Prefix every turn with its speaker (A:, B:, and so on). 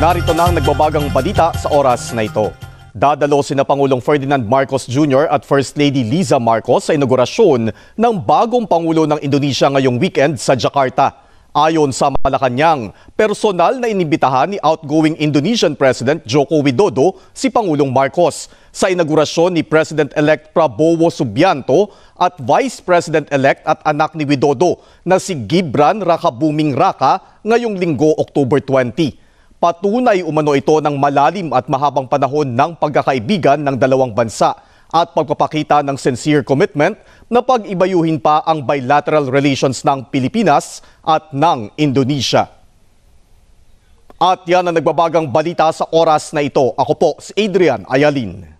A: Narito na ang nagbabagang balita sa oras na ito. Dadalo sina Pangulong Ferdinand Marcos Jr. at First Lady Liza Marcos sa inaugurasyon ng bagong Pangulo ng Indonesia ngayong weekend sa Jakarta. Ayon sa Malacanang, personal na inibitahan ni outgoing Indonesian President Joko Widodo si Pangulong Marcos sa inaugurasyon ni President-elect Prabowo Subianto at Vice President-elect at anak ni Widodo na si Gibran Rakabuming Raka ngayong linggo October 20. Patunay umano ito ng malalim at mahabang panahon ng pagkakaibigan ng dalawang bansa at pagpapakita ng sincere commitment na pag-ibayuhin pa ang bilateral relations ng Pilipinas at ng Indonesia. At yan ang nagbabagang balita sa oras na ito. Ako po si Adrian Ayalin.